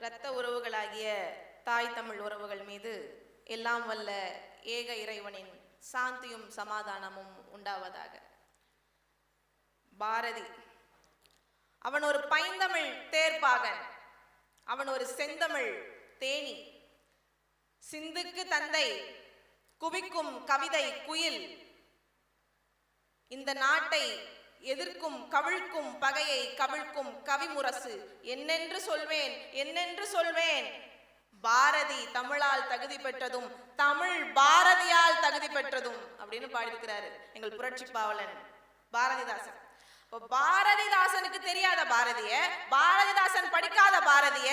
இரத்த உறவுகளாகிய தாய் தமிழ் உறவுகள் மீது எல்லாம் வல்ல ஏக இறைவனின் சாந்தியும் சமாதானமும் உண்டாவதாக. பாரதி அவன் ஒரு பைந்தமிழ் தேர்ப்பாகன், அவன் ஒரு செந்தமிழ் தேனி, சிந்துக்கு தந்தை குவிக்கும் கவிதை குயில், இந்த நாட்டை எதிர்க்கும் கவிழ்க்கும் பகையை கவிழ்க்கும் கவிமுரசு, என்னென்று சொல்வேன் என்னென்று சொல்வேன். பாரதி தமிழால் தகுதி பெற்றதும் தமிழ் பாரதியால் தகுதி பெற்றதும் அப்படின்னு பாடியிருக்கிறாரு எங்கள் புரட்சி பாவலன் பாரதிதாசன். பாரதிதாசனுக்கு தெரியாத பாரதிய, பாரதிதாசன் படிக்காத பாரதிய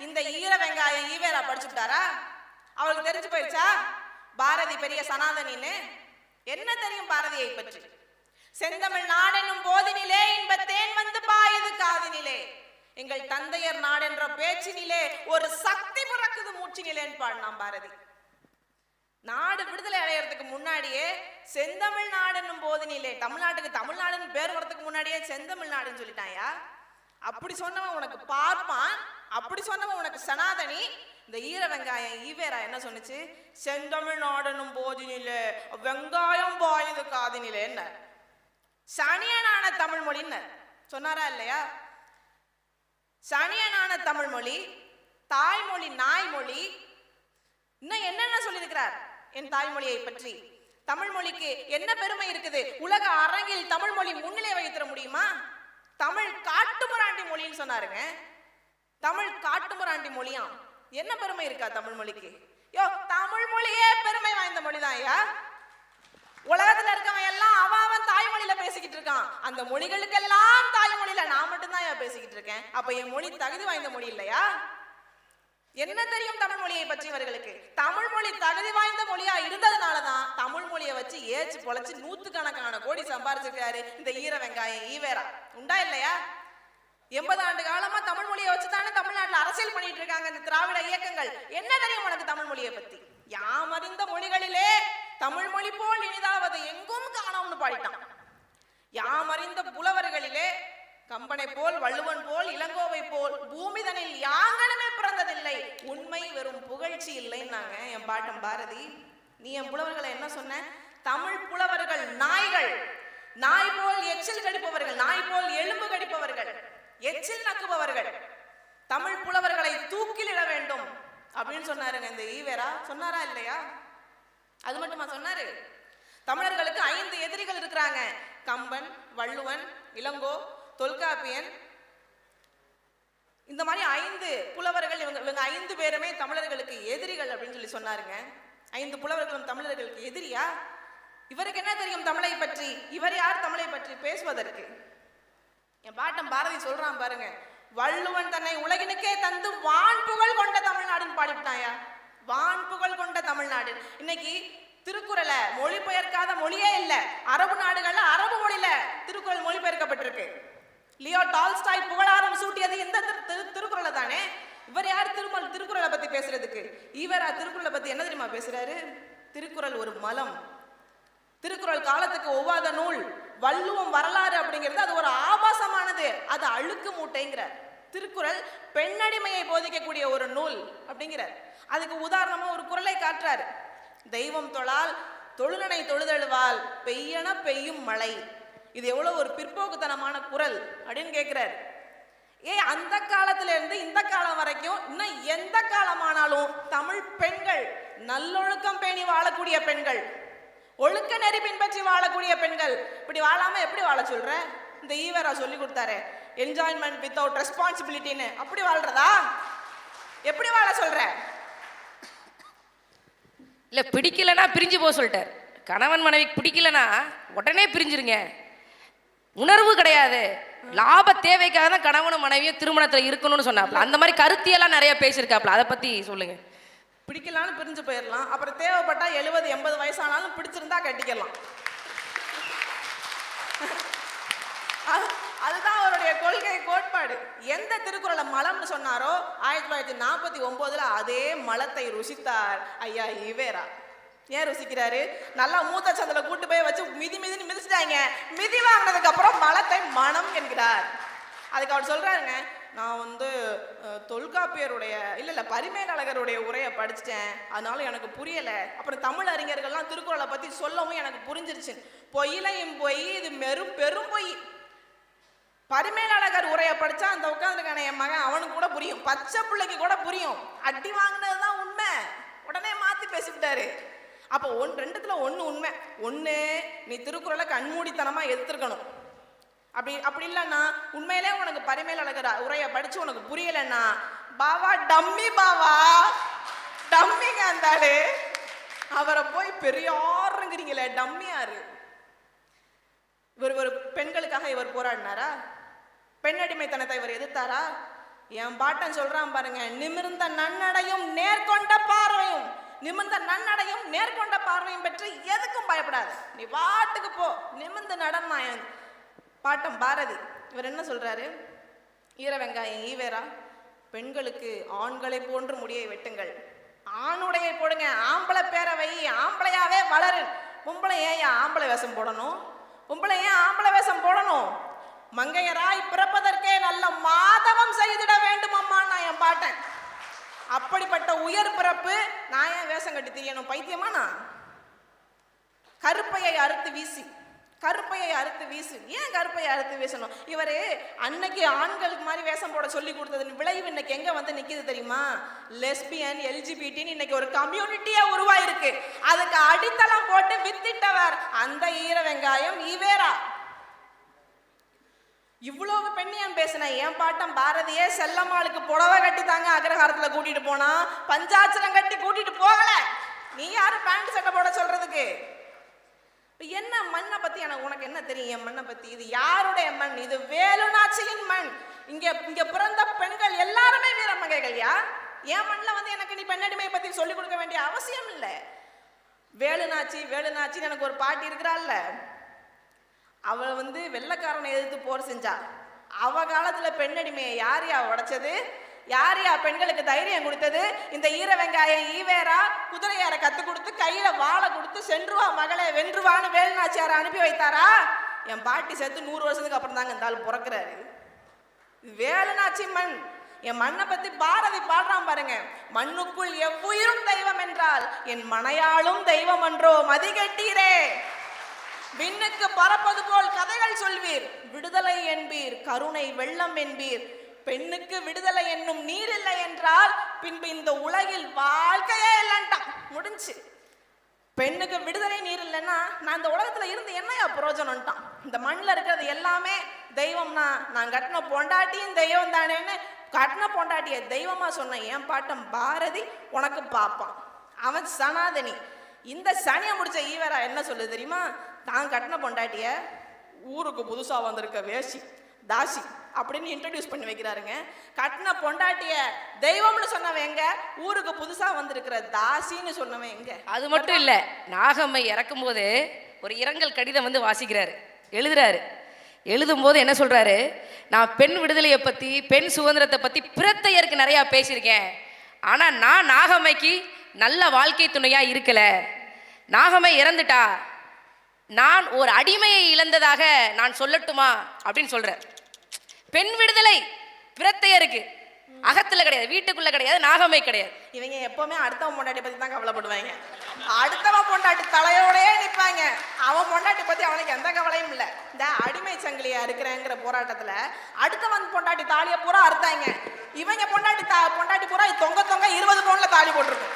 இந்த ஈர வெங்காயம் ஈவேரா படிச்சுட்டாரா? அவளுக்கு தெரிஞ்சு போயிடுச்சா பாரதி பெரிய சனாதனின்னு? என்ன தெரியும் பாரதியை பற்றி? செந்தமிழ் நாடெனும் போதினிலே இன்பத்தேன் வந்து பாயுது காதினிலே, எங்கள் தந்தையர் நாடென்ற பேச்சினிலே ஒரு சக்தி பிறக்குது மூச்சினிலேன்னு பாடினான் பாரதி. நாடு விடுதலை அடையறதுக்கு முன்னாடியே செந்தமிழ் நாடுன்னும் போதினிலே, தமிழ்நாட்டுக்கு தமிழ்நாடுன்னு பேர் வரதுக்கு முன்னாடியே செந்தமிழ் நாடுன்னு சொல்லிட்டாயா? அப்படி சொன்னவன் உனக்கு பார்ப்பான், அப்படி சொன்னவன் உனக்கு சனாதனி. இந்த ஈர வெங்காயம் ஈவேரா என்ன சொன்னுச்சு? செந்தமிழ் நாடுன்னும் போதினிலே வெங்காயம் பாயுது காதினிலே. என்ன சனியனான தமிழ் மொழின்னு சொன்னாரா இல்லையா? சனியனான தமிழ் மொழி, தாய்மொழி நாய்மொழி, இன்னும் என்னென்ன சொல்லியிருக்கிறார் என் தாய்மொழியை பற்றி. தமிழ் மொழிக்கு என்ன பெருமை இருக்குது? உலக அரங்கில் தமிழ் மொழி முன்னிலை வைத்திட முடியுமா? தமிழ் காட்டுமுராண்டி மொழின்னு சொன்னாருங்க. தமிழ் காட்டுமுராண்டி மொழியாம். என்ன பெருமை இருக்கா தமிழ் மொழிக்கு? யோ, தமிழ் மொழியே பெருமை வாய்ந்த மொழிதான் ஐயா. உலகத்துல இருக்கவன் எல்லாம் அவன் தாய்மொழியில பேசிக்கிட்டு இருக்கான். அந்த மொழிகளுக்கெல்லாம் தாய்மொழியில நான் மட்டும்தான் பேசிக்கிட்டு இருக்கேன். அப்ப என் மொழி தகுதி வாய்ந்த மொழி இல்லையா? என்ன தெரியும் தமிழ் மொழியை பற்றி இவர்களுக்கு? தமிழ் மொழி தகுதி வாய்ந்த மொழியா இருந்ததுனாலதான் தமிழ் மொழியை வச்சு ஏச்சு பொழைச்சு 100கணக்கான கோடி சம்பாரிச்சிருக்காரு இந்த ஈர வெங்காயம் ஈவேரா. உண்டா இல்லையா? 80 ஆண்டு காலமா தமிழ் மொழியை வச்சுதானே தமிழ்நாட்டில் அரசியல் பண்ணிட்டு இருக்காங்க இந்த திராவிட இயக்கங்கள். என்ன தெரியும் உனக்கு தமிழ் மொழியை பத்தி? யாமறிந்த மொழிகளிலே தமிழ் மொழி போல் இனிதாவது எங்கும் காணோம்னு பாடிட்டான். யாமறிந்த புலவர்களிலே கம்பனை போல் வள்ளுவன் போல் இளங்கோவை போல் பூமிதனில் யாங்கனுமே பிறந்ததில்லை, உண்மை வெறும் புகழ்ச்சி இல்லைன்னாங்க என் பாட்டன் பாரதி. நீ என் புலவர்களை என்ன சொன்ன? தமிழ் புலவர்கள் நாய்கள், நாய் போல் எச்சில் கடிப்பவர்கள், நாய் போல் எலும்பு கடிப்பவர்கள், எச்சில் நக்குபவர்கள். தமிழ் புலவர்களை தூக்கிலிட வேண்டும் அப்படின்னு சொன்னாருங்க இந்த ஈவேரா. சொன்னாரா இல்லையா? அது மட்டுமா சொன்னாரு? தமிழர்களுக்கு 5 எதிரிகள் இருக்கிறாங்க. கம்பன், வள்ளுவன், இளங்கோ, தொல்காப்பியன், இந்த மாதிரி 5 புலவர்கள். இவங்க 5 பேருமே தமிழர்களுக்கு எதிரிகள் அப்படின்னு சொல்லி சொன்னாருங்க. 5 புலவர்களும் தமிழர்களுக்கு எதிரியா? இவருக்கு என்ன தெரியும் தமிழை பற்றி? இவர் யார் தமிழை பற்றி பேசுவதற்கு? என் பாட்டன் பாரதி சொல்றான் பாருங்க, வள்ளுவன் தன்னை உலகினுக்கே தந்து வான் புகழ் கொண்ட தமிழ்நாடுன்னு பாடிவிட்டாயா? வான் புகழ் கொண்ட தமிழ்நாடு. இன்னைக்கு திருக்குறளை மொழிபெயர்க்காத மொழியே இல்லை. அரபு நாடுகள்ல அரபு மொழியில திருக்குறள் மொழிபெயர்க்கப்பட்டிருக்கு. லியோ டால்ஸ்டாய் புகழாரம் சூட்டியது இந்த திருக்குறளை தானே. இவர் யார் திருக்குறளை பத்தி பேசுறதுக்கு? இவரா திருக்குறளை பத்தி என்ன தெரியுமா பேசுறாரு? திருக்குறள் ஒரு மலம், திருக்குறள் காலத்துக்கு ஒவ்வாத நூல், வள்ளுவம் வரலாறு அப்படிங்கிறது அது ஒரு ஆபாசமானது, அது அழுக்கு மூட்டைங்கிறார். திருக்குறள் பெண்ணடிமையை போதிக்கக்கூடிய ஒரு நூல் அப்படிங்கிறார். அதுக்கு உதாரணமா ஒரு குறளை காட்டுறாரு. தெய்வம் தொழால் தொழுநனை தொழுதழுவால் பெய்யன பெய்யும் மழை. இது எவ்வளவு ஒரு பிற்போக்குத்தனமான குறள் அப்படின்னு கேட்கிறாரு. அந்த காலத்துல இருந்து இந்த காலம் வரைக்கும் இன்னும் எந்த காலமானாலும் தமிழ் பெண்கள் நல்லொழுக்கம் பேணி வாழக்கூடிய பெண்கள், ஒழுக்க நெறி பின்பற்றி வாழக்கூடிய பெண்கள். இப்படி வாழாம எப்படி வாழ சொல்ற? இந்த ஈவேரா சொல்லி கொடுத்தாரு என்ஜாய்மெண்ட் வித்தவுட் ரெஸ்பான்சிபிலிட்டின்னு. அப்படி வாழ்றதா? எப்படி வாழ சொல்ற? இல்ல பிடிக்கலன்னா பிரிஞ்சு போக சொல்லிட்டார். கணவன் மனைவி பிடிக்கலன்னா உடனே பிரிஞ்சிருங்க. உணர்வு கிடையாது, லாப தேவைக்காக தான் கணவனும் மனைவியும் திருமணத்துல இருக்கணும்னு சொன்னாப்ல. அந்த மாதிரி கருத்தியெல்லாம் நிறைய பேசியிருக்காப்ல. அதை பத்தி சொல்லுங்க. பிடிக்கலான்னு பிரிஞ்சு போயிடலாம், அப்புறம் தேவைப்பட்டா 70-80 வயசானாலும் பிடிச்சிருந்தா கட்டிக்கலாம். அதுதான் அவருடைய கொள்கை கோட்பாடு. எந்த திருக்குறளை மலம்னு சொன்னாரோ 1949 அதே மலத்தை ருசித்தார் ஐயா ஈவேரா. ஏன் ருசிக்கிறாரு? நல்லா மூத்த சந்தில கூட்டு போய் வச்சு மிதின்னு மிதிச்சிட்டாங்க. மிதி வாங்கினதுக்கு அப்புறம் மலத்தை மனம் என்கிறார். அதுக்கு அவர் சொல்றாருங்க, நான் வந்து தொல்காப்பியருடைய இல்ல பரிமேலழகருடைய உரையை படிச்சிட்டேன், அதனால எனக்கு புரியல. அப்புறம் தமிழ் அறிஞர்கள்லாம் திருக்குறளை பத்தி சொல்லவும் எனக்கு புரிஞ்சிருச்சு. பொய்யிலையும் பொய், இது பெரும் பொய். பரிமேலழகர் உரையை படிச்சா அந்த உட்காந்துருக்கான என் மகன் அவனுக்கு கூட புரியும், பச்சை பிள்ளைக்கு கூட புரியும். அடி வாங்கினதுதான் உண்மை, உடனே மாத்தி பேசிவிட்டாரு. அப்போ ரெண்டுத்துல ஒண்ணு உண்மை. ஒண்ணு, நீ திருக்குறளை கண்மூடித்தனமா எதிர்த்திருக்கணும். அப்படி இல்லைன்னா உண்மையிலே உனக்கு பரிமேலழகர் உரையை படிச்சு உனக்கு புரியலன்னா பாவா டம்மி, பாவா டம்மிங்க இருந்தாரு. அவரை போய் பெரியாருங்கிறீங்களே, டம்மியாரு. இவர் ஒரு பெண்களுக்காக இவர் போராடினாரா? பெண்ணடிமைத்தனத்தை இவர் எதிர்த்தாரா? என் பாட்டன் சொல்றான் பாருங்க, நிமிர்ந்த நன்னடையும் நேர்கொண்ட பார்வையும், நிமிர்ந்த நன்னடையும் நேர்கொண்ட பார்வையும் பெற்று எதுக்கும் பயப்படாது, நீ பாட்டுக்கு போ, நிமிர்ந்து நடமாயன். பாட்டம் பாரதி. இவர் என்ன சொல்றாரு? ஈர வெங்காயம் ஈவேரா, பெண்களுக்கு ஆண்களை போன்று முடியை வெட்டுங்கள், ஆணுடைய போடுங்க, ஆம்பளை பேரவை, ஆம்பளையாவே வளரு. பொம்பளை ஏன் ஆம்பளை வேஷம் போடணும்? பொம்பளை ஏன் ஆம்பளை வேஷம் போடணும்? மங்கையராய் பிறப்பதற்கே நல்ல மாதவம் செய்திட வேண்டும் அம்மா நான் என் பாட்டேன். அப்படிப்பட்ட உயர் பிறப்பு நான் ஏன் வேஷம் கட்டி தெரியணும்? பைத்தியமா நான்? கருப்பையை அறுத்து வீசி, கருப்பையை அறுத்து வீசு. ஏன் கருப்பையை அறுத்து வீசணும்? இவரு அன்னைக்கு ஆண்களுக்கு மாதிரி வேஷம் போட சொல்லி கொடுத்தது விளைவு இன்னைக்கு எங்க வந்து நிக்குது தெரியுமா? லெஸ்பியன், எல்ஜிபிடின்னு இன்னைக்கு ஒரு கம்யூனிட்டியா உருவாயிருக்கு. அதுக்கு அடித்தளம் போட்டு வித்திட்டவர் அந்த ஈர வெங்காயம் ஈவேரா. இவ்வளவு பெண்ணியம் பேசின என் பாட்டம் பாரதியே செல்லம்மாளுக்கு புடவை கட்டி தாங்க அக்ரஹாரத்துல கூட்டிட்டு போனா, பஞ்சாட்சரம் கட்டி கூட்டிட்டு போகல. நீ யாரு பேண்ட் சட்டை போட சொல்றதுக்கு? என்ன மண்ணை பத்தி எனக்கு உனக்கு என்ன தெரியும்? என் மண்ணை பத்தி. இது யாருடைய மண்? இது வேலுநாச்சியின் மண். இங்க பிறந்த பெண்கள் எல்லாருமே வீரமங்கைகள்யா. என் மண்ணில் வந்து எனக்கு நீ பெண்ணடிமை பத்தி சொல்லிக் கொடுக்க வேண்டிய அவசியம் இல்லை. வேலுநாச்சி வேலுநாச்சின்னு எனக்கு ஒரு பாட்டி இருக்கிறாள்ல, அவள் வந்து வெள்ளைக்காரனை எதிர்த்து போர் செஞ்சா. அவ காலத்துல பெண்ணடிமையை யாரையா உடைச்சது? யாரையா பெண்களுக்கு தைரியம் கொடுத்தது? இந்த ஈர வெங்காயம் ஈவேரா குதிரையார கத்து கொடுத்து கையில வாழை கொடுத்து சென்றுவா மகளே வென்றுவான்னு வேலுநாச்சியாரை அனுப்பி வைத்தாரா? என் பாட்டி சேர்த்து 100 வருஷத்துக்கு அப்புறம் தாங்க இந்த ஆள் பிறக்கிறாரு. வேலுநாச்சி மண். என் மண்ணை பத்தி பாரதி பாடுறான் பாருங்க, மண்ணுக்குள் எவ்வுயிரும் தெய்வம் என்றால் என் மனையாளும் தெய்வம் என்றோ மதிகட்டீரே. விண்ணுக்கு பறப்பது போல் கதைகள் சொல்வீர், விடுதலை என்பீர், கருணை வெள்ளம் என்பீர். பெண்ணுக்கு விடுதலை என்னும் நீர் இல்லை என்றால் பின்பு இந்த உலகில் வாழ்க்கையே இல்லைன்ட்டான். முடிஞ்சு. பெண்ணுக்கு விடுதலை நீர் இல்லைன்னா நான் இந்த உலகத்துல இருந்து என்னையா பிரயோஜனம்ட்டான். இந்த மண்ணில் இருக்கிறது எல்லாமே தெய்வம்னா நான் கட்டின பொண்டாட்டியும் தெய்வம் தானேன்னு கட்டின பொண்டாட்டிய தெய்வமா சொன்ன என் பாட்டம் பாரதி உனக்கு பாப்பான். அவன் சனாதனி. இந்த சனியை முடிச்ச ஈவேரா என்ன சொல்லு தெரியுமா? தான் கட்டின பொண்டாட்டிய ஊருக்கு புதுசா வந்திருக்க வேஷி தாசி அப்படின்னு இன்ட்ரடியூஸ் பண்ணி வைக்கிறாருங்க. கட்டின பொண்டாட்டிய தெய்வம்னு சொன்னவன் எங்க? ஊருக்கு புதுசா வந்திருக்கிற தாசின்னு சொன்னவன் எங்க? அது மட்டும் இல்ல, நாகம்மை இறக்கும் போது ஒரு இரங்கல் கடிதம் வந்து வாசிக்கிறாரு, எழுதுறாரு. எழுதும் போது என்ன சொல்றாரு? நான் பெண் விடுதலையை பத்தி, பெண் சுதந்திரத்தை பத்தி பிரத்தையருக்கு நிறைய பேசியிருக்கேன். ஆனா நான் நாகம்மைக்கு நல்ல வாழ்க்கை துணையா இருக்கல. நாகம்மை இறந்துட்டா, நான் ஒரு அடிமையை இழந்ததாக நான் சொல்லட்டுமா அப்படின்னு சொல்ற. பெண் விடுதலை பிரத்தையருக்கு அகத்துல கிடையாது, வீட்டுக்குள்ள கிடையாது, நாகம்மை கிடையாது. இவங்க எப்பவுமே அடுத்தவன் பொண்டாட்டி பத்தி தான் கவலைப்படுவாங்க. அடுத்தவன் பொண்டாட்டி தலையோடயே நிற்பாங்க. அவன் பொண்டாட்டி பத்தி அவனுக்கு எந்த கவலையும் இல்லை. இந்த அடிமை சங்கிலியா இருக்கிறேங்கிற போராட்டத்துல அடுத்தவன் பொண்டாட்டி தாலியை பூரா அறுத்தாங்க. இவங்க பொண்டாட்டி பூரா தொங்க 20 பவுன்ல தாலி போட்டிருக்கும்.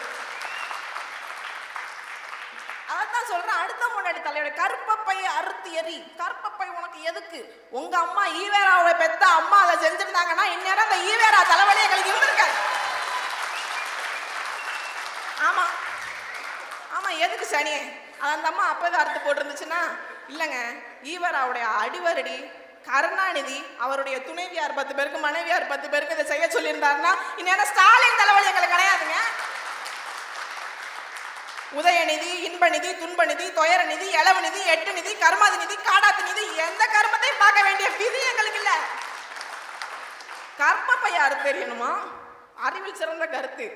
அதான் சொல்றேன், அடுத்த பொண்டாட்டி தலையோட கருப்பப்பையை அறுத்து எறி. கருப்பப்பை உனக்கு எதுக்கு? உங்க அம்மா ஈவேராவை பெத்த அம்மா அதை செஞ்சிருந்தாங்கன்னா இந்நேரம் அந்த ஈவேரா தலைவலி எங்களுக்கு இருந்திருக்காது. ஆமா ஆமா, எதுக்கு சனியே? அந்த அம்மா அப்பவே அறுத்து போட்டிருந்துச்சுன்னா இல்லைங்க. ஈவேராவுடைய அடிவரடி கருணாநிதி அவருடைய துணைவியார் 10 பேருக்கு மனைவியார் 10 பேருக்கு இதை செய்ய சொல்லியிருந்தாருன்னா இந்நேரம் ஸ்டாலின் தலைவலி எங்களுக்கு கிடையாதுங்க. உதயநிதி, இன்பநிதி, துன்பநிதி, துயர நிதி, இளவு நிதி, எட்டு நிதி, கர்மாதி நிதி, காடாத்து நிதி, எந்த கர்மத்தையும் பார்க்க வேண்டிய விதி எங்களுக்கு இல்ல. கர்மப்பை யாரு தெரியணுமா? அறிவில் சிறந்த கருத்து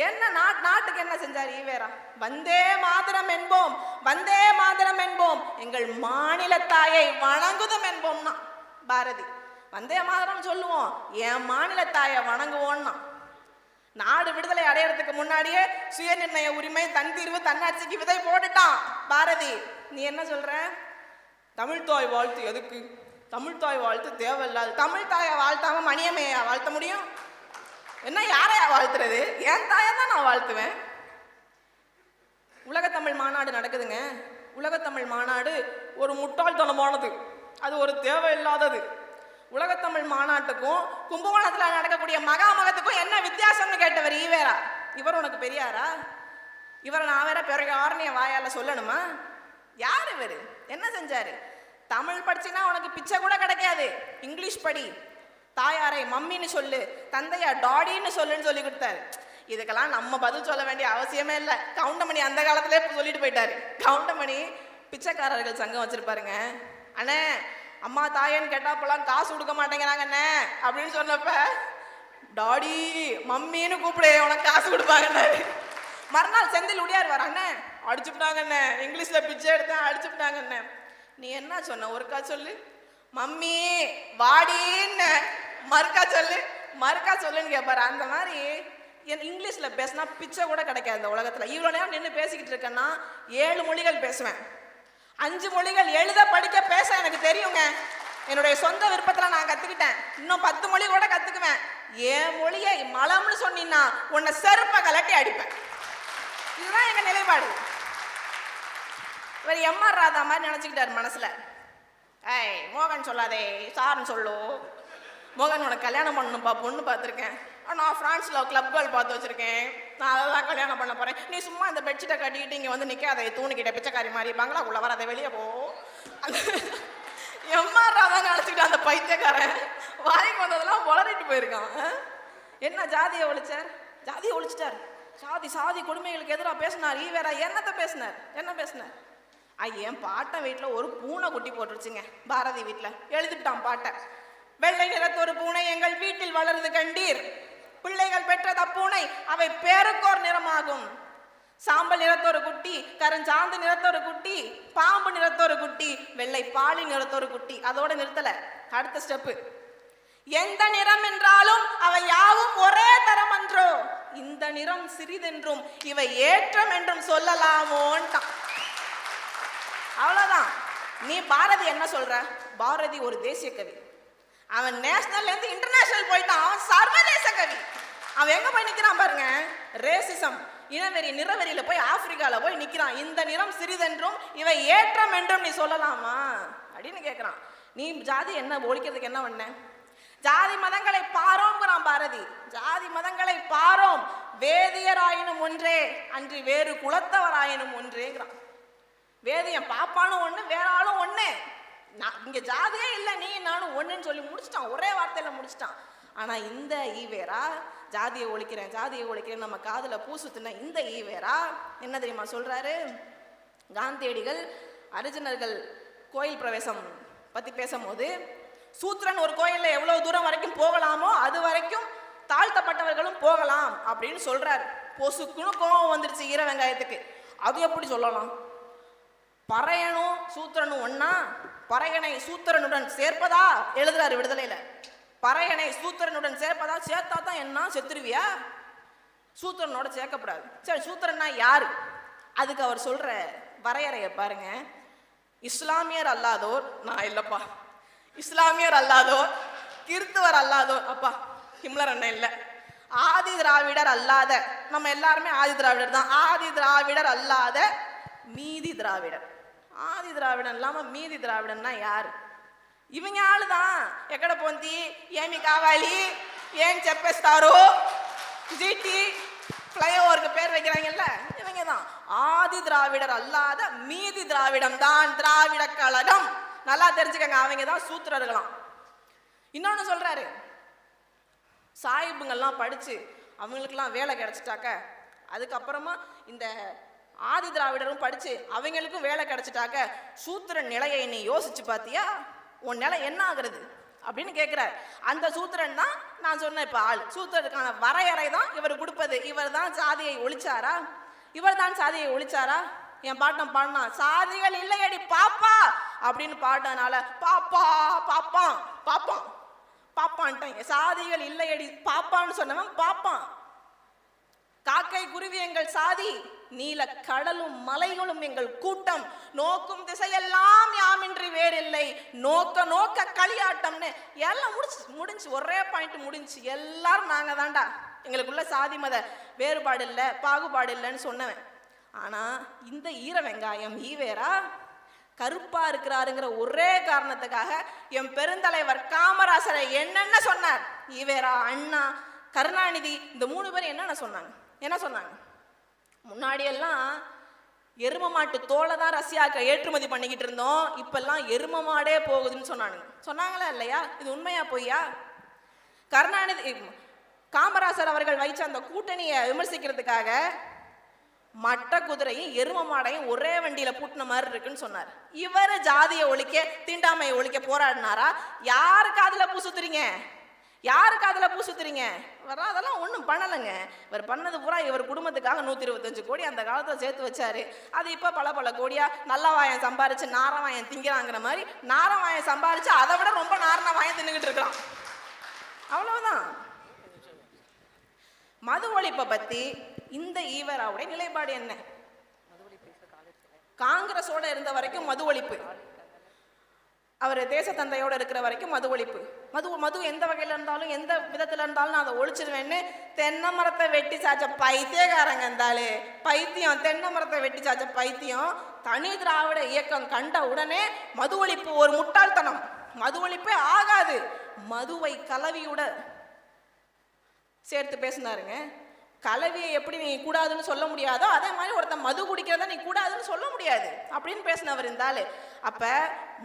என்ன? நாட்டுக்கு என்ன செஞ்சார் ஈவேரா? வந்தே மாதரம் என்போம், வந்தே மாதரம் என்போம், எங்கள் மாநில தாயை வணங்குதும் என்போம்னா பாரதி. வந்தே மாதரம் சொல்லுவோம், என் மாநில தாயை வணங்குவோன்னா. நாடு விடுதலை அடையறதுக்கு முன்னாடியே சுயநிர்ணய உரிமை, தன் தீர்வு, தன்னாட்சிக்கு விதை போட்டுட்டான் பாரதி. நீ என்ன சொல்ற? தமிழ் தாய் வாழ்த்து எதுக்கு? தமிழ் தாய் வாழ்த்து தேவையில்லாது. தமிழ் தாயை வாழ்த்தாம மணியம்மையா வாழ்த்த முடியும்? என்ன யாரையா வாழ்த்துறது? என் தாயை தான் நான் வாழ்த்துவேன். உலகத்தமிழ் மாநாடு நடக்குதுங்க. உலகத்தமிழ் மாநாடு ஒரு முட்டாள்தனமானது, அது ஒரு தேவையில்லாதது. உலகத்தமிழ் மாநாட்டுக்கும் கும்பகோணத்தில் நடக்கக்கூடிய மகாமகத்துக்கும் என்ன வித்தியாசம்னு கேட்டவர் ஈவேரா. இவர் உனக்கு பெரியாரா? இவரை நான் வேற பெரியார்னு என் வாயால சொல்லணுமா? யார் இவர்? என்ன செஞ்சாரு? தமிழ் படிச்சுன்னா உனக்கு பிச்சை கூட கிடைக்காது, இங்கிலீஷ் படி, தாயாரை மம்மின்னு சொல்லு, தந்தையா டாடின்னு சொல்லுன்னு சொல்லி கொடுத்தாரு. இதுக்கெல்லாம் நம்ம பதில் சொல்ல வேண்டிய அவசியமே இல்லை. கவுண்டமணி அந்த காலத்திலே சொல்லிட்டு போயிட்டாரு. கவுண்டமணி பிச்சைக்காரர்கள் சங்கம் வச்சிருப்பாருங்க. அண்ணே அம்மா தாயன்னு கேட்டாப்பெல்லாம் காசு கொடுக்க மாட்டேங்கிறாங்கண்ணே அப்படின்னு சொன்னப்ப, டாடி மம்மின்னு கூப்பிடு உனக்கு காசு கொடுப்பாங்கன்னாரு. மறுநாள் செந்தில் உடையார் வராங்கண்ணே, அடிச்சுட்டாங்கண்ணே, இங்கிலீஷ்ல பிச்சை எடுத்தேன் அடிச்சுட்டாங்கண்ணே. நீ என்ன சொன்ன? ஒருக்கா சொல்லு. மம்மி வாடின்னு மறுக்கா சொல்லு, மறுக்கா சொல்லுன்னு கேட்பாரு. அந்த மாதிரி இங்கிலீஷ்ல பேசினா பிச்சை கூட கிடைக்காது இந்த உலகத்துல. இவ்வளோ நேரம் நின்று பேசிக்கிட்டு இருக்கேன்னா 7 மொழிகள் பேசுவேன், 5 மொழிகள் எழுத படிக்க பேச எனக்கு தெரியுங்க. என்னுடைய சொந்த விருப்பத்தில் நான் கற்றுக்கிட்டேன். இன்னும் 10 மொழி கூட கற்றுக்குவேன். என் மொழியை மலம்னு சொன்னீங்கன்னா உன்னை செருப்பை கலட்டி அடிப்பேன். இதுதான் எங்கள் நிலைப்பாடு. இவர் எம்ஆர் ராதா மாதிரி நினச்சிக்கிட்டார் மனசில். ஏய் மோகன் சொல்லாதே, சார்னு சொல்லு. மோகன் உனக்கு கல்யாணம் பண்ணணும்ப்பா, பொண்ணு பார்த்துருக்கேன். நான் ஃப்ரான்ஸில் கிளப் கேர்ள் பார்த்து வச்சுருக்கேன், நான் அதை தான் கல்யாணம் பண்ண போகிறேன். நீ சும்மா இந்த பெட்ஷீட்டை கட்டிக்கிட்டு இங்கே வந்து நிற்காத, தூணுக்கிட்ட பிச்சைக்காரி மாதிரி பங்களாக்குள்ளே வர, அதை வெளியே போ. எம்ஆர் ராதா நினச்சிக்கிட்டு அந்த பைத்தியக்காரன் வாய்க்கு வந்ததெல்லாம் வளரிட்டு போயிருக்கான். என்ன ஜாதியை ஒழிச்சார்? ஜாதியை ஒழிச்சிட்டார். சாதி கொடுமைகளுக்கு எதிராக பேசினார் ஈவேரா. என்னத்தை பேசினார்? என்ன பேசினார்? என் பாட்டை வீட்டில் ஒரு பூனை குட்டி போட்டுருச்சுங்க. பாரதி வீட்டில் எழுதிட்டான் பாட்டை. வெள்ளை நிறத்தொரு பூனை எங்கள் வீட்டில் வளருது கண்டீர், பிள்ளைகள் பெற்றது அப்பூனை அவை பேருக்கோர் நிறமாகும். சாம்பல் நிறத்தொரு குட்டி, கருஞ்சாந்து நிறத்தொரு குட்டி, பாம்பு நிறத்தொரு குட்டி, வெள்ளை பாலி நிறத்தொரு குட்டி. அதோட நிறுத்தல. அடுத்த ஸ்டெப்பு, எந்த நிறம் என்றாலும் அவை யாவும் ஒரே தரம் என்றோ, இந்த நிறம் சிறிதென்றும் இவை ஏற்றம் என்றும் சொல்லலாமோன்ட்டான். அவ்வளவுதான். நீ பாரதி என்ன சொல்ற? பாரதி ஒரு தேசிய கவி. அவன் நேஷனல்ல இருந்து இன்டர்நேஷனல் போயிட்டான். அவன் சர்வதேச கவி. அவன் எங்க போய் நிக்கிறான் பாருங்க. ரேசிசம், இனவெறி, நிறவெறியில போய் ஆப்பிரிக்கால போய் நிக்கிறான். இந்த நிறம் சிறிதென்றும் இவை ஏற்றம் என்றும் நீ சொல்லலாமா அப்படின்னு கேட்கிறான். நீ ஜாதி என்ன ஒழிக்கிறதுக்கு என்ன பண்ண? ஜாதி மதங்களை பாரோம்ங்கிறான் பாரதி. ஜாதி மதங்களை பாரோம், வேதியராயினும் ஒன்றே அன்றி வேறு குலத்தவராயினும் ஒன்றேங்கிறான். வேதியன் பாப்பானும் ஒண்ணு, வேற ஆளும் ஒண்ணு. இங்க ஜாதியே இல்லை, நீ நானும் ஒண்ணுன்னு சொல்லி முடிச்சிட்டான். ஒரே வார்த்தையில முடிச்சிட்டான். ஆனா இந்த ஈவேரா ஜாதியை ஒழிக்கிறேன், ஜாதியை ஒழிக்கிறேன் நம்ம காதுல பூசுத்துன இந்த ஈவேரா என்ன தெரியுமா சொல்றாரு? காந்தியடிகள் அரிஜினர்கள் கோயில் பிரவேசம் பத்தி பேசும்போது, சூத்திரன் ஒரு கோயில்ல எவ்வளவு தூரம் வரைக்கும் போகலாமோ அது வரைக்கும் தாழ்த்தப்பட்டவர்களும் போகலாம் அப்படின்னு சொல்றாரு. பொசுக்குன்னு கோபம் வந்துருச்சு ஈர வெங்காயத்துக்கு. அது எப்படி சொல்லலாம்? பறையனும் சூத்திரனும் ஒன்னா, பறையனை சூத்திரனுடன் சேர்ப்பதா எழுதுறாரு விடுதலையில. பறையனை சூத்திரனுடன் சேர்ப்பதா, சேர்த்தா தான் என்ன செத்துருவியா? சூத்திரனோட சேர்க்கப்படாது. சரி, சூத்திரன்னா யாரு? அதுக்கு அவர் சொல்ற வரையறைய பாருங்க. இஸ்லாமியர் அல்லாதோர், நான் இல்லப்பா, இஸ்லாமியர் அல்லாதோர், கிறிஸ்துவர் அல்லாதோர், அப்பா ஹிம்லர் அண்ணன் இல்லை, ஆதி திராவிடர் அல்லாத, நம்ம எல்லாருமே ஆதி திராவிடர் தான், ஆதி திராவிடர் அல்லாத மீதி திராவிடர். ஆதி திராவிடன் இல்லாம மீதி திராவிடன்னா யாரு? இவங்க ஆளுதான். எக்கட போந்தி, ஏமி காவாலி, ஏன் செப்பஸ்தாரோ, ஜிடி ஃப்ளைஓவருக்கு பேர் வைக்கிறாங்கல்ல, இவங்க தான் ஆதி திராவிடர் அல்லாத மீதி திராவிடம் தான் திராவிட கழகம். நல்லா தெரிஞ்சுக்கங்க, அவங்க தான் சூத்திரர்களாம். இன்னொன்னு சொல்றாரு, சாயிபுங்கெல்லாம் படிச்சு அவங்களுக்கெல்லாம் வேலை கிடைச்சிட்டாக்க, அதுக்கப்புறமா இந்த ஆதி திராவிடரும் படிச்சு அவங்களுக்கும் வேலை கிடைச்சிட்டாக்க, சூத்திரன் நிலையை நீ யோசிச்சு பாத்தியா? உன் நிலை என்ன ஆகுறது அப்படின்னு கேட்கிறார். அந்த சூத்திரன் தான் நான் சொன்னேன் இப்ப ஆள். சூத்திரனுக்கான வரையறை தான் இவர் கொடுப்பது. இவர் தான் சாதியை ஒழிச்சாரா? இவர் தான் சாதியை ஒழிச்சாரா? என் பாட்டம் பாடினா, சாதிகள் இல்லையடி பாப்பா அப்படின்னு பாடினால பாப்பா பாப்பான் பாப்பான் பாப்பான்ட்டாங்க. சாதிகள் இல்லையடி பாப்பான்னு சொன்னவன் பாப்பான். காக்கை குருவி எங்கள் சாதி, நீல கடலும் மலைகளும் எங்கள் கூட்டம், நோக்கும் திசையெல்லாம் யாமின்றி வேறில்லை, நோக்க நோக்க களியாட்டம்னு எல்லாம் முடிஞ்சு ஒரே பாயிண்ட் முடிஞ்சு. எல்லாரும் நாங்க தாண்டா, எங்களுக்குள்ள சாதி மத வேறுபாடு இல்லை, பாகுபாடு இல்லைன்னு சொன்னவன். ஆனா இந்த ஈர வெங்காயம் ஈவேரா கருப்பா இருக்கிறாருங்கிற ஒரே காரணத்துக்காக என் பெருந்தலைவர் காமராசரை என்னென்ன சொன்னார். ஈவேரா, அண்ணா, கருணாநிதி, இந்த 3 பேரும் என்ன சொன்னாங்க? முன்னாடி எல்லாம் எரும மாட்டு தோலை தான் ரஷ்யாவுக்கு ஏற்றுமதி பண்ணிக்கிட்டு இருந்தோம், இப்பெல்லாம் எரும மாடே போகுதுன்னு சொன்னாங்களா இல்லையா? இது உண்மையா பொய்யா? கருணாநிதி காமராசர் அவர்கள் வைச்ச அந்த கூட்டணியை விமர்சிக்கிறதுக்காக மட்ட குதிரையும் எரும மாடையும் ஒரே வண்டியில பூட்டின மாதிரி இருக்குன்னு சொன்னார். இவர் ஜாதியை ஒழிக்க, தீண்டாமையை ஒழிக்க போராடினாரா? யாரு காதுல பூ சுத்துறீங்க? அதெல்லாம் ஒன்றும் பண்ணலைங்க. இவர் பண்ணது பூரா இவர் குடும்பத்துக்காக 125 கோடி அந்த காலத்தில் சேர்த்து வச்சாரு. அது இப்போ பல கோடியா நல்ல வாயம் சம்பாரிச்சு நாரவாயம் திங்கிறாங்கிற மாதிரி நாரவாயம் சம்பாரிச்சு அதை விட ரொம்ப நாரண வாயம் தின்னுக்கிட்டு இருக்கிறான். அவ்வளவுதான். மது ஒழிப்பை பத்தி இந்த ஈவேராவுடைய நிலைப்பாடு என்ன? காங்கிரஸோட இருந்த வரைக்கும் மது ஒழிப்பு, அவர் தேச தந்தையோட இருக்கிற வரைக்கும் மது ஒழிப்பு. மது எந்த வகையில இருந்தாலும் எந்த விதத்துல இருந்தாலும் நான் அதை ஒழிச்சிருவேன்னு தென்னை மரத்தை வெட்டி சாச்ச பைத்தியக்காரங்க இருந்தாலே பைத்தியம். தென்னை மரத்தை வெட்டி சாச்ச பைத்தியம். தனி திராவிட இயக்கம் கண்ட உடனே மது ஒழிப்பு ஒரு முட்டாள்தனம், மது ஒழிப்பே ஆகாது, மதுவை கலவியோட சேர்த்து பேசினாருங்க. கலவியை எப்படி நீ கூடாதுன்னு சொல்ல முடியாதோ அதே மாதிரி ஒருத்தன் மது குடிக்கிறத நீ கூடாதுன்னு சொல்ல முடியாது அப்படின்னு பேசினவர் இருந்தாலே. அப்ப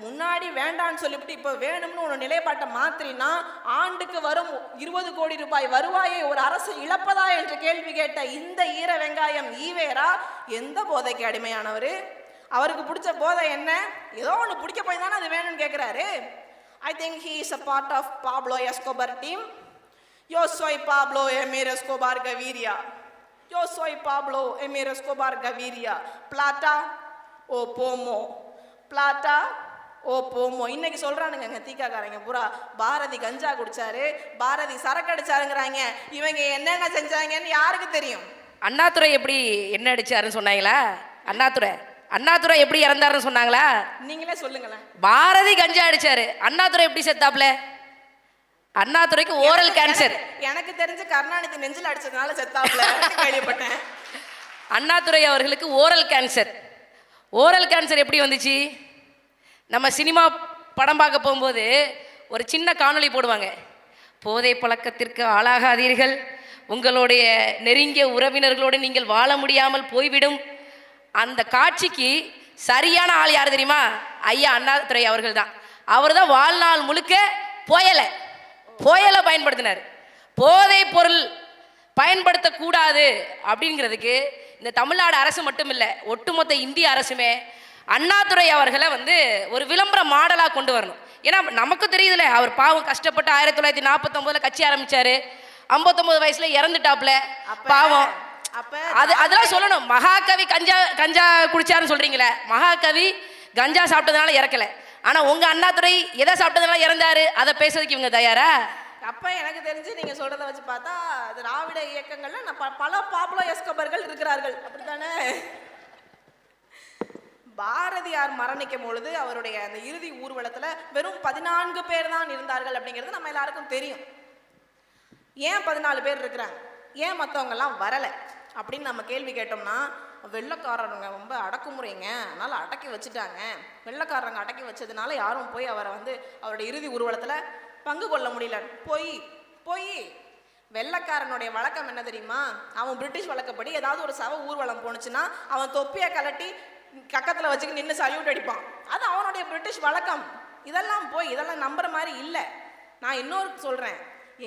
முன்னாடி வேண்டான்னு சொல்லிவிட்டு இப்ப வேணும்னு ஒரு நிலைப்பாட்டை மாத்திரினா ஆண்டுக்கு வரும் 20 கோடி ரூபாய் வருவாயை ஒரு அரசு இழப்பதா என்று கேள்வி கேட்ட இந்த ஈர வெங்காயம் ஈவேரா எந்த போதைக்கு அடிமையானவர்? அவருக்கு பிடிச்ச போதை என்ன? ஏதோ ஒன்று பிடிக்க போய் தானே அது வேணும்னு கேட்கிறாரு. I think he is a part of Pablo Escobar team. Yo soy Pablo Emir Escobar Gaviria. Yo soy Pablo Emir Escobar Gaviria. Plata o pomo. Plata o pomo. இன்னைக்கு சொல்றானுங்க தீக்காக்காரங்க பூரா பாரதி கஞ்சா குடிச்சாரு, பாரதி சரக்கு அடிச்சாருங்கிறாங்க. இவங்க என்னென்ன செஞ்சாங்கன்னு யாருக்கு தெரியும்? அண்ணாதுரை எப்படி என்ன அடிச்சாருன்னு சொன்னாங்களா? அண்ணாதுரை எப்படி இறந்தாருன்னு சொன்னாங்களா? நீங்களே சொல்லுங்களேன். பாரதி கஞ்சா அடிச்சாரு, அண்ணாதுரை எப்படி செத்தாப்ல? அண்ணாதுரைக்கு ஓரல் கேன்சர். எனக்கு தெரிஞ்சு கருணாநிதி நெஞ்சில் அடிச்சதுனால செத்தாப்ல கேள்விப்பட்டேன். அண்ணாதுரை அவர்களுக்கு ஓரல் கேன்சர் எப்படி வந்துச்சு? நம்ம சினிமா படம் பார்க்க போகும்போது ஒரு சின்ன காணொளி போடுவாங்க. போதை பழக்கத்திற்கு ஆளாகாதீர்கள், உங்களுடைய நெருங்கிய உறவினர்களோடு நீங்கள் வாழ முடியாமல் போய்விடும். அந்த காட்சிக்கு சரியான ஆள் யார் தெரியுமா? ஐயா அண்ணாதுரை அவர்கள் தான். அவர் தான் வாழ்நாள் முழுக்க புயலை பயன்படுத்தினார். போதை பொருள் பயன்படுத்தக்கூடாது அப்படிங்கிறதுக்கு இந்த தமிழ்நாடு அரசு மட்டும் இல்லை, ஒட்டுமொத்த இந்திய அரசுமே அண்ணாதுரை அவர்களை ஒரு விளம்பர மாடலாக கொண்டு வரணும். ஏன்னா நமக்கு தெரியுதுல்ல, அவர் பாவம் கஷ்டப்பட்டு 1949 கட்சி ஆரம்பிச்சாரு, 59 வயசுல இறந்துட்டாப்ல பாவம். அதெல்லாம் சொல்லணும். மகாகவி கஞ்சா குடிச்சாருன்னு சொல்றீங்களே, மகாகவி கஞ்சா சாப்பிட்டதுனால இறக்கல, ஆனா உங்க அண்ணாதுரை எதை சாப்பிட்டதுனால இறந்தாரு அதை பேசுறதுக்கு இவங்க தயாரா? அப்ப எனக்கு தெரிஞ்சு நீங்க சொல்றதை வச்சு பார்த்தா திராவிட இயக்கங்கள்ல பல பாப்லோ எஸ்கோபர்கள் இருக்கிறார்கள், அப்படித்தானே? பாரதியார் மரணிக்கும் பொழுது அவருடைய அந்த இறுதி ஊர்வலத்துல வெறும் 14 பேர் தான் இருந்தார்கள் அப்படிங்கிறது நம்ம எல்லாருக்கும் தெரியும். ஏன் 14 பேர் இருக்கிறாங்க, ஏன் மற்றவங்க எல்லாம் வரல அப்படின்னு நம்ம கேள்வி கேட்டோம்னா, வெள்ளைக்காரங்க ரொம்ப அடக்குமுறைங்க, அதனால அடக்கி வச்சுட்டாங்க. வெள்ளைக்காரங்க அடக்கி வச்சதுனால யாரும் போய் அவரை அவருடைய இறுதி ஊர்வலத்துல பங்கு கொள்ள முடியல. போய் வெள்ளைக்காரனுடைய வழக்கம் என்ன தெரியுமா? அவன் பிரிட்டிஷ் வழக்கப்படி ஏதாவது ஒரு சவ ஊர்வலம் போனுச்சுன்னா அவன் தொப்பியை கலட்டி கக்கத்துல வச்சுக்கு நின்று சல்யூட் அடிப்பான். அது அவனுடைய பிரிட்டிஷ் வழக்கம். இதெல்லாம் நம்புற மாதிரி இல்லை. நான் இன்னொரு சொல்றேன்,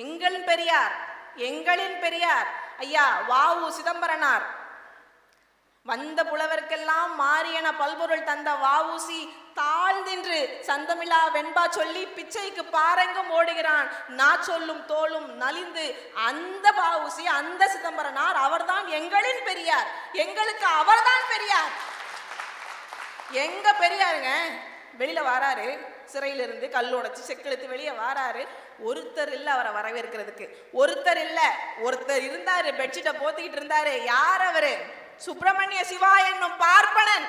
எங்களின் பெரியார் ஐயா வாவு சிதம்பரனார், வந்த புலவர்க்கெல்லாம் மாறியன பல்பொருள் தந்த வாவுசி தாழ்ந்தின்று சந்தமிழா வெண்பா சொல்லி பிச்சைக்கு பாரெங்கும் ஓடுகிறான், நான் சொல்லும் தோளும் நலிந்து. அந்த வாவுசி, அந்த சிதம்பரனார் அவர்தான் எங்களின் பெரியார். எங்களுக்கு அவர்தான் பெரியார். எங்க பெரியாருங்க வெளியில வாராரு, சிறையிலிருந்து கல் உடைச்சு செக்கெழுத்து வெளியே வாராரு, ஒருத்தர் இல்ல அவரை வரவேற்கிறதுக்கு, ஒருத்தர் இல்ல. ஒருத்தர் இருந்தாரு, பெட்ஷீட்டை போத்திக்கிட்டு இருந்தாரு. யார் அவரு? சுப்பிரமணிய சிவா என்னும் பார்ப்பனன்.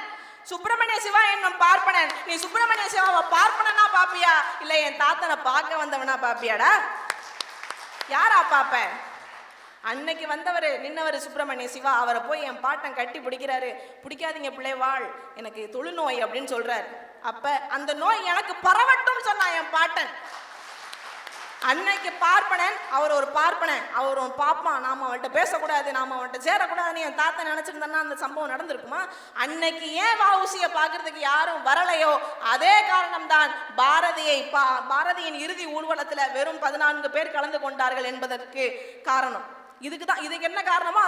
சுப்பிரமணிய சிவா என்னும் பார்ப்பனன். நீ சுப்பிரமணிய சிவாவை பார்ப்பனனா பாப்பியா, இல்ல என் தாத்தனை பார்க்க வந்தவனா பாப்பியாடா? யாரா பாப்ப? அன்னைக்கு வந்தவர் நின்னவர் சுப்பிரமணிய சிவா. அவரை போய் என் பாட்டன் கட்டி பிடிக்கிறாரு. பிடிக்காதீங்க பிள்ளைவாள், எனக்கு தொழுநோய் அப்படின்னு சொல்றாரு. அப்ப அந்த நோய் எனக்கு பரவட்டும் சொன்னா என் பாட்டன். அன்னைக்கு பார்ப்பனன், அவர் ஒரு பார்ப்பனன், அவர் ஒரு பாப்பான். நாம அவன்கிட்ட பேசக்கூடாது, நாம அவன்கிட்ட சேரக்கூடாதுன்னு என் தாத்தா நினைச்சிருந்தா அந்த சம்பவம் நடந்திருக்குமா? அன்னைக்கு ஏன் வஉசியை பார்க்கறதுக்கு யாரும் வரலையோ அதே காரணம் தான் பாரதியின் இறுதி ஊர்வலத்துல வெறும் 14 பேர் கலந்து கொண்டார்கள் என்பதற்கு காரணம். இதுக்கு என்ன காரணமோ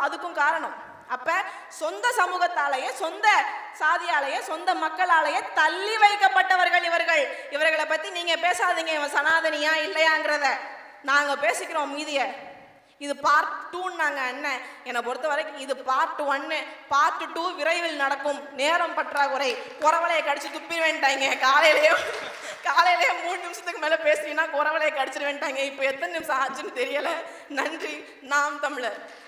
அதுக்கும் காரணம். அப்ப சொந்த சமூகத்தாலேயே, சொந்த சாதியாலேயே, சொந்த மக்களாலேயே தள்ளி வைக்கப்பட்டவர்கள் இவர்களை பத்தி நீங்க பேசாதீங்க, இவன் சனாதனியா இல்லையாங்கிறத நாங்க பேசிக்கிறோம். மீதிய இது பார்ட் 2ன்னாங்க அண்ணன். என்னை பொறுத்த வரைக்கும் இது பார்ட் 1. பார்ட் 2 விரைவில் நடக்கும். நேரம் பற்றாக்குறை. குறவலையை கடிச்சு துப்பிடுவேன்ட்டாங்க. காலையிலேயே 3 நிமிஷத்துக்கு மேல பேசுறீங்கன்னா குறவலையை கடிச்சிருவேன்ட்டாங்க. இப்போ எத்தனை நிமிஷம் ஆச்சுன்னு தெரியல. நன்றி. நாம் தமிழர்.